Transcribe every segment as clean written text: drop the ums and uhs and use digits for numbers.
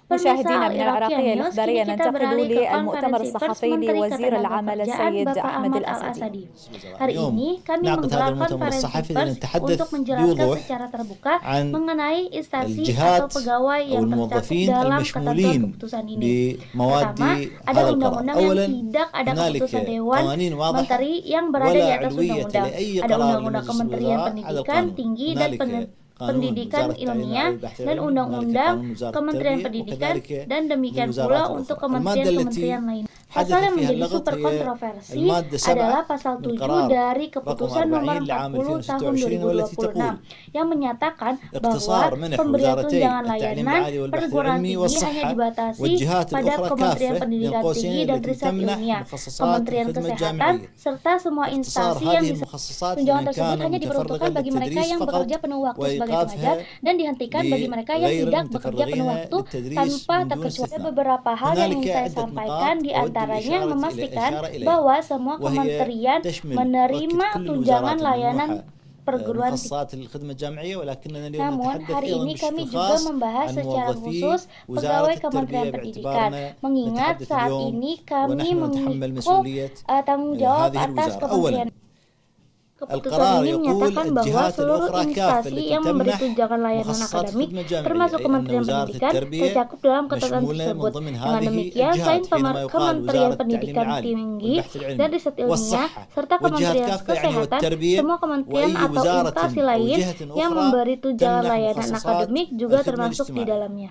مشاهدينا Pemirsa من Al-Iraqian العراقية News, kini الإخبارية kita ننتقل beralih ke للمؤتمر konferensi pers الصحفي Menteri لوزير Ketenagakerjaan العمل السيد Bapak أحمد Ahmad الأسدي. Al-Asadi. Hari ini kami menggelar konferensi pers untuk menjelaskan secara terbuka mengenai instansi atau pegawai yang tercakup dalam ketentuan keputusan ini. Pertama, ada undang-undang yang tidak ada keputusan Dewan Menteri yang berada di atas undang-undang. Ada undang-undang Kementerian Pendidikan Tinggi dan Pendidikan Ilmiah dan Undang-Undang Kementerian Pendidikan dan demikian pula untuk kementerian-kementerian lain. Pasal yang menjadi super kontroversi adalah pasal 7 dari Keputusan Nomor 40 Tahun 2026 yang menyatakan bahwa pemberian tunjangan layanan perguruan tinggi hanya dibatasi pada Kementerian Pendidikan Tinggi dan Riset Ilmiah, Kementerian Kesehatan, serta semua instansi yang tunjangan tersebut hanya diperuntukkan bagi mereka yang bekerja penuh waktu sebagai pengajar dan dihentikan bagi mereka yang tidak bekerja penuh waktu tanpa terkecuali. Beberapa hal yang ingin saya sampaikan di antaranya memastikan bahwa semua kementerian menerima tunjangan layanan perguruan tinggi. Namun hari ini kami juga membahas secara khusus pegawai Kementerian Pendidikan, mengingat saat ini kami memikul tanggung jawab atas kementerian. Keputusan ini menyatakan bahwa seluruh instansi yang memberi tunjangan layanan akademik, termasuk Kementerian Pendidikan, tercakup dalam ketentuan tersebut. Dengan demikian, selain Kementerian Pendidikan Tinggi dan Riset Ilmiah, serta Kementerian Kesehatan, semua kementerian atau instansi lain yang memberi tunjangan layanan akademik juga termasuk di dalamnya.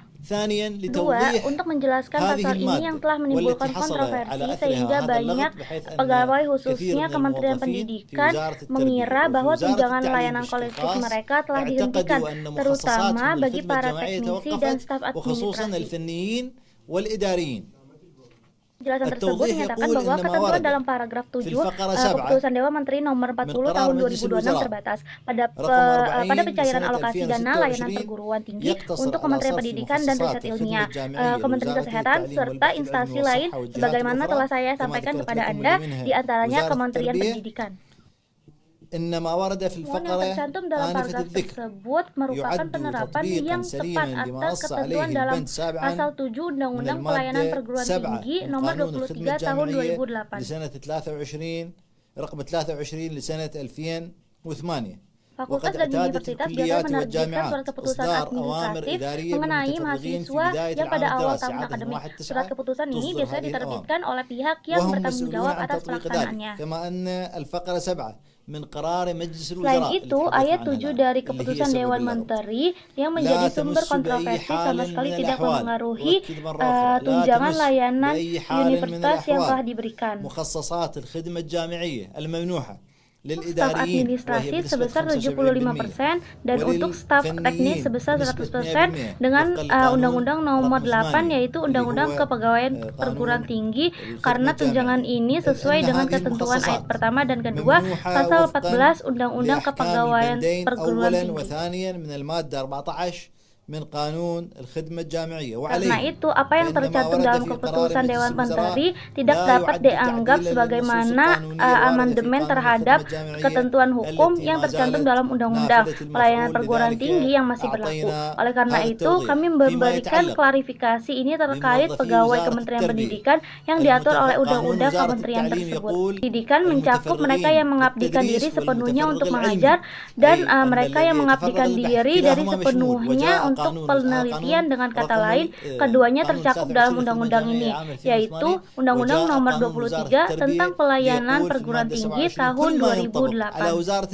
Dua, untuk menjelaskan pasal ini yang telah menimbulkan kontroversi sehingga banyak pegawai khususnya Kementerian Pendidikan mengira bahwa tunjangan layanan kolektif mereka telah dihentikan, terutama bagi para teknisi dan staf administrasi. Penjelasan tersebut menyatakan bahwa ketentuan dalam paragraf 7 Keputusan Dewan Menteri Nomor 40 Tahun 2026 terbatas pada pencairan alokasi dana layanan perguruan tinggi untuk Kementerian Pendidikan dan Riset Ilmiah, Kementerian Kesehatan, serta instansi lain sebagaimana telah saya sampaikan kepada Anda, di antaranya Kementerian Pendidikan. Yang tercantum dalam paragraf tersebut merupakan penerapan yang tepat atas ketentuan dalam pasal 7 Undang-Undang Pelayanan Perguruan Tinggi Nomor 23 Tahun 2008. Fakultas dan universitas biasa menerbitkan surat keputusan administratif mengenai mahasiswa yang pada awal tahun akademik. Surat keputusan ini biasanya diterbitkan oleh pihak yang bertanggung jawab atas pelaksanaannya. Selain itu, ayat 7 dari Keputusan Dewan Menteri yang menjadi sumber kontroversi sama sekali tidak mempengaruhi tunjangan layanan universitas yang telah diberikan. Staf administrasi sebesar 75% dan untuk staf teknis sebesar 100% dengan Undang-Undang Nomor 8 yaitu Undang-Undang Kepegawaian Perguruan Tinggi, karena tunjangan ini sesuai dengan ketentuan ayat pertama dan kedua pasal 14 Undang-Undang Kepegawaian Perguruan Tinggi. Karena itu, apa yang tercantum dalam keputusan Dewan Menteri tidak dapat dianggap sebagaimana amandemen terhadap ketentuan hukum yang tercantum dalam Undang-Undang Pelayanan Perguruan Tinggi yang masih berlaku. Oleh karena itu, kami memberikan klarifikasi ini terkait pegawai Kementerian Pendidikan yang diatur oleh Undang-Undang Kementerian tersebut. Pendidikan mencakup mereka yang mengabdikan diri sepenuhnya untuk mengajar dan mereka yang mengabdikan diri dari sepenuhnya untuk penelitian. Dengan kata lain, keduanya tercakup dalam undang-undang ini, yaitu Undang-Undang Nomor 23 tentang Pelayanan Perguruan Tinggi tahun 2008.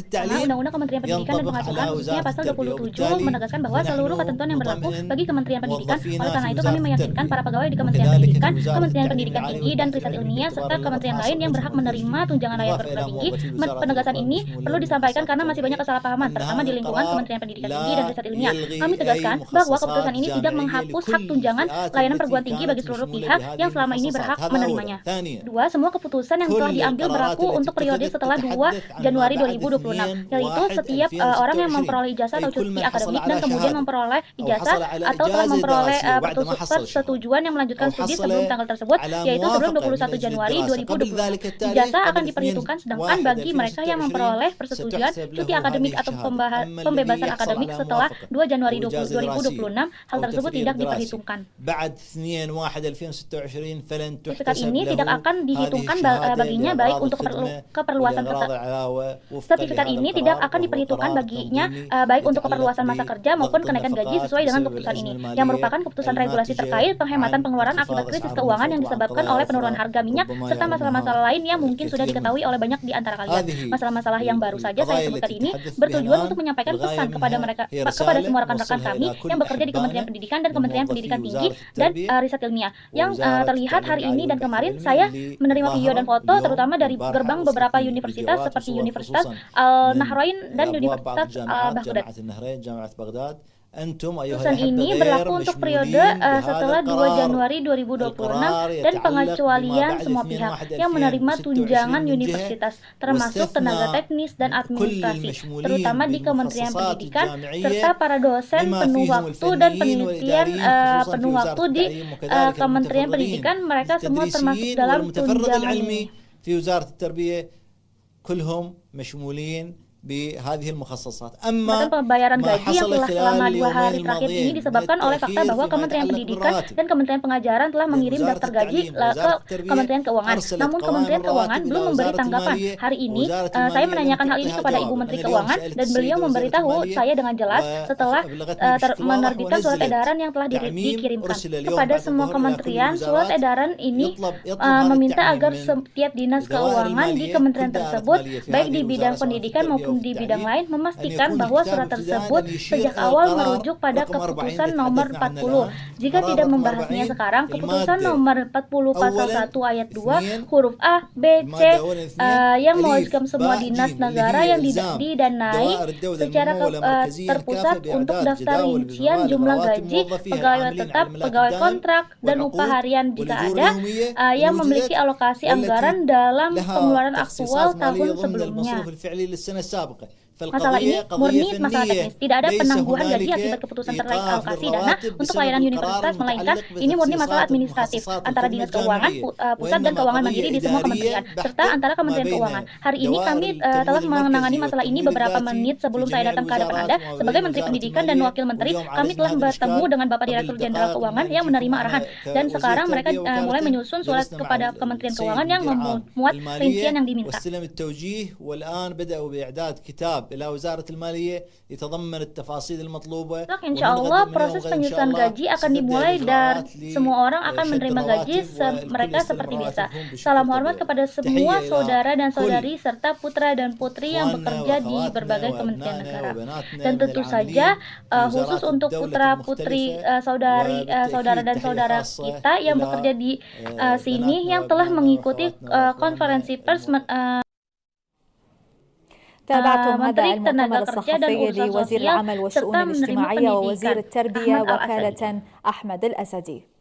Karena Undang-Undang Kementerian Pendidikan dan Pengajaran khususnya pasal 27 menegaskan bahwa seluruh ketentuan yang berlaku bagi Kementerian Pendidikan. Oleh karena itu, kami meyakinkan para pegawai di Kementerian Pendidikan, Kementerian Pendidikan Tinggi dan Riset Ilmiah, serta kementerian lain yang berhak menerima tunjangan layanan perguruan tinggi. Penegasan ini perlu disampaikan karena masih banyak kesalahpahaman, terutama di lingkungan Kementerian Pendidikan Tinggi dan Riset Ilmiah. Kami tegaskan bahwa keputusan ini tidak menghapus hak tunjangan layanan perguruan tinggi bagi seluruh pihak yang selama ini berhak menerimanya. Dua, semua keputusan yang telah diambil berlaku untuk periode setelah 2 Januari 2026, yaitu setiap orang yang memperoleh ijazah atau cuti akademik dan kemudian memperoleh ijazah atau telah memperoleh persetujuan yang melanjutkan studi sebelum tanggal tersebut, yaitu sebelum 21 Januari 2020. Ijazah akan diperhitungkan, sedangkan bagi mereka yang memperoleh persetujuan cuti akademik atau pembebasan akademik setelah 2 Januari 2026 2026, hal tersebut tidak diperhitungkan. Sertifikat ini tidak akan dihitungkan baginya baik untuk keperluasan sertifikat ini tidak akan diperhitungkan baginya baik untuk keperluasan masa kerja maupun kenaikan gaji sesuai dengan keputusan ini, yang merupakan keputusan regulasi terkait penghematan pengeluaran akibat krisis keuangan yang disebabkan oleh penurunan harga minyak serta masalah-masalah lain yang mungkin sudah diketahui oleh banyak di antara kalian. Masalah-masalah yang baru saja saya sebutkan ini bertujuan untuk menyampaikan pesan kepada semua rekan-rekan kami yang bekerja di Kementerian Pendidikan dan Kementerian Pendidikan Tinggi dan Riset Ilmiah. Yang terlihat hari ini dan kemarin saya menerima video dan foto terutama dari gerbang beberapa universitas seperti Universitas Al-Nahrain dan Universitas Baghdad. Keputusan ini berlaku untuk periode setelah 2 Januari 2026 dan pengecualian semua pihak yang menerima tunjangan universitas, termasuk tenaga teknis dan administrasi, terutama di Kementerian Pendidikan, serta para dosen penuh waktu dan penelitian penuh waktu di Kementerian Pendidikan. Mereka semua termasuk dalam tunjangan ini. Pembayaran gaji yang telah selama 2 hari terakhir ini disebabkan oleh fakta bahwa Kementerian Pendidikan dan Kementerian Pengajaran telah mengirim daftar gaji ke Kementerian Keuangan. Namun Kementerian Keuangan belum memberi tanggapan. Hari ini saya menanyakan hal ini kepada Ibu Menteri Keuangan dan beliau memberitahu saya dengan jelas setelah menerbitkan surat edaran yang telah dikirimkan kepada semua kementerian. Surat edaran ini meminta agar setiap dinas keuangan di kementerian tersebut, baik di bidang pendidikan maupun di bidang lain, memastikan bahwa surat tersebut sejak awal merujuk pada keputusan nomor 40. Jika tidak membahasnya sekarang, keputusan nomor 40 pasal 1 ayat 2 huruf A, B, C yang mewajibkan semua dinas negara yang didanai secara terpusat untuk daftar rincian jumlah gaji pegawai tetap, pegawai kontrak, dan upah harian jika ada yang memiliki alokasi anggaran dalam pengeluaran aktual tahun sebelumnya. Masalah ini murni masalah teknis. Tidak ada penangguhan gaji akibat keputusan terkait alokasi dana untuk layanan universitas, melainkan ini murni masalah administratif antara dinas keuangan pusat dan keuangan mandiri di semua kementerian, serta antara kementerian keuangan. Hari ini kami telah menangani masalah ini beberapa menit sebelum saya datang ke hadapan Anda. Sebagai Menteri Pendidikan dan Wakil Menteri, kami telah bertemu dengan Bapak Direktur Jenderal Keuangan yang menerima arahan, dan sekarang mereka mulai menyusun surat kepada Kementerian Keuangan yang memuat rincian yang diminta. Insya Allah proses penyusunan gaji akan dimulai dan semua orang akan menerima gaji mereka seperti biasa. Salam hormat kepada semua saudara dan saudari serta putra dan putri yang bekerja di berbagai kementerian negara. Dan tentu saja khusus untuk putra putri saudara dan saudara kita yang bekerja di sini yang telah mengikuti konferensi pers تابعتم هذا المؤتمر الصحفي لوزير العمل والشؤون الاجتماعية ووزير التربية وكالة أحمد الأسدي.